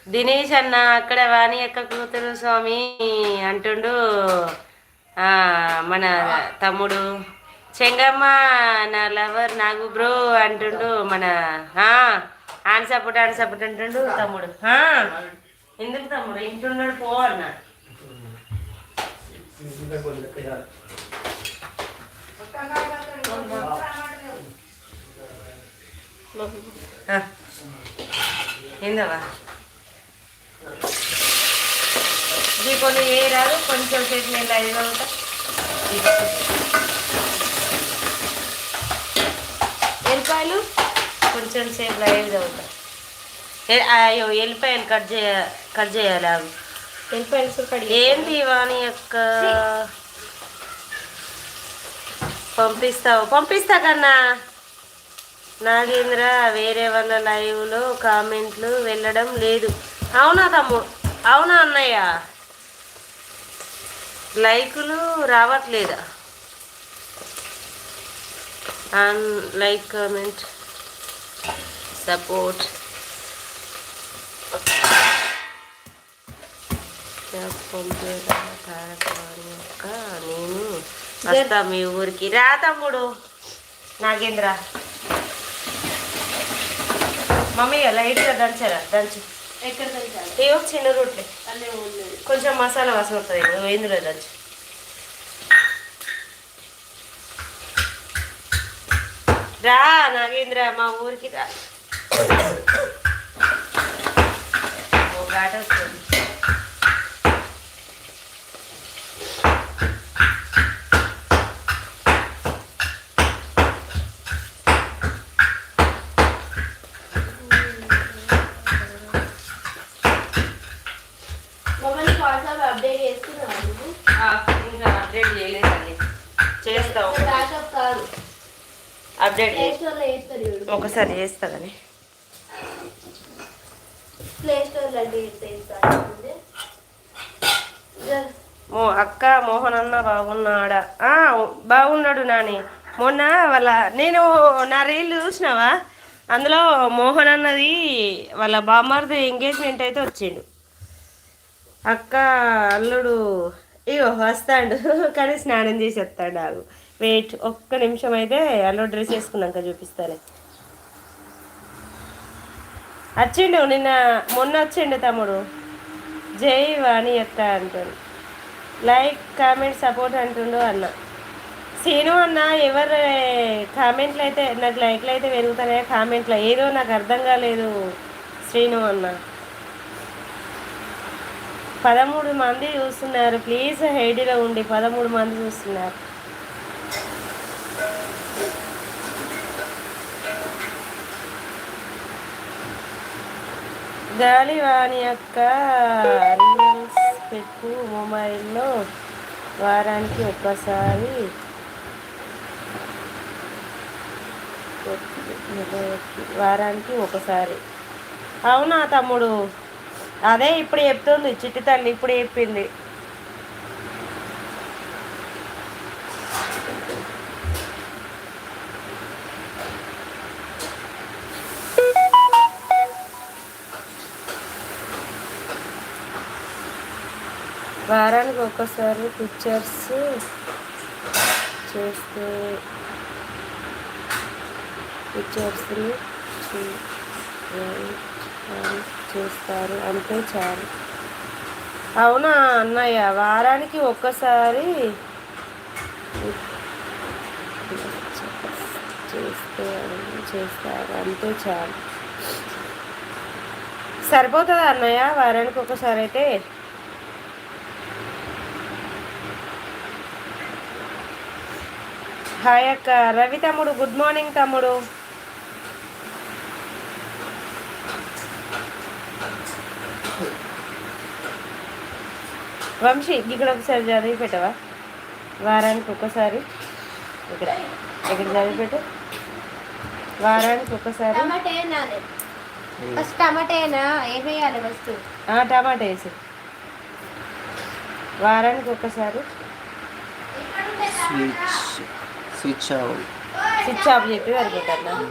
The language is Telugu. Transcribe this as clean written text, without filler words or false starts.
దినేష్ అన్న అక్కడ వాణి యొక్క కూతురు స్వామి అంటుండు. మన తమ్ముడు చెంగమ్మ నా లవర్ నాగు బ్రో అంటుండు. మన ఆన్ సపోర్ట్ అంటుండు తమ్ముడు. ఎందుకు తమ్ముడు ఇంటున్నాడు పో అన్న. ఏందవా దీపాలు ఏ రాదు కొంచెం సేపు నేను లైవ్ అవుతా. ఎల్లిపాయలు కొంచెం సేపు లైవ్ అవుతా. అయ్యో ఎల్లిపాయలు కట్ చేయాలి. అవి ఎల్లిపాయలు ఏంటి వాణి యొక్క పంపిస్తా కన్నా. నాగేంద్ర వేరే వాళ్ళ లైవ్లో కామెంట్లు వెళ్ళడం లేదు. అవునా తమ్ముడు? అవునా అన్నయ్య? లైకులు రావట్లేదా? Like comment support. నేను వస్తా మీ ఊరికి. రా తమ్ముడు నాగేంద్ర. మమ్మీ లైట్గా దంచరా దంచు. ఎక్కడ దంచాలి? ఏవో చిన్న రొట్టె కొంచెం మసాలా వాసన వస్తుంది. ఇందులో దంచు. రా నాగేంద్ర మా ఊరికి రా. ఘాట వస్తుంది. అప్డేట్ చేయలేదండి, చేస్తావు. అప్డేట్ ఒకసారి చేస్తుందని అక్క మోహన్ అన్న బాగున్నాడా? బాగున్నాడు నాని. మొన్న నేను నా రీల్ చూసినావా? అందులో మోహన్ అన్నది వాళ్ళ బామ్మర్ది ఎంగేజ్మెంట్ అయితే వచ్చిండు. అక్క అల్లుడు ఇగో వస్తాడు కానీ స్నానం చేసి వస్తాడు. ఆగు వెయిట్ ఒక్క నిమిషం. అయితే అల్లుడు డ్రెస్ వేసుకున్నాక చూపిస్తాను. వచ్చిండు మొన్న వచ్చిండు తమ్ముడు. జై వాణి అక్క అంటాడు. లైక్ కామెంట్ సపోర్ట్ అంటుండు అన్న. సీను అన్న ఎవరు కామెంట్లు అయితే నాకు లైక్లు అయితే పెరుగుతున్నాయా? కామెంట్లో ఏదో నాకు అర్థం కాలేదు. శ్రీను అన్న 13 మంది చూస్తున్నారు. ప్లీజ్ హైడీలో ఉండి 13 మంది చూస్తున్నారు. గాలివాణి యొక్క రీల్స్ పెట్టు మొబైల్లో వారానికి ఒకసారి. అవునా తమ్ముడు? అదే ఇప్పుడు చెప్తుంది చిట్టి తల్లి, ఇప్పుడు చెప్పింది. వారానికి ఒకసారి పిక్చర్స్ చేస్తారు అంతే చాలు. అవునా అన్నయ్య? వారానికి ఒక్కసారి చేస్తారు అంతే చాలు. సరిపోతుందా అన్నయ్య వారానికి ఒకసారి అయితే? హాయ్ అక్క. రవి తమ్ముడు గుడ్ మార్నింగ్ తమ్ముడు. వంశీ ఇక్కడ ఒకసారి చదివి పెట్టవా? వారానికి ఒకసారి ఇక్కడ చదివి పెట్టు. వారానికి ఒకసారి టమాటా వేసి వారానికి ఒకసారి స్విచ్ ఆఫ్ చెప్పి సరిపోతారు.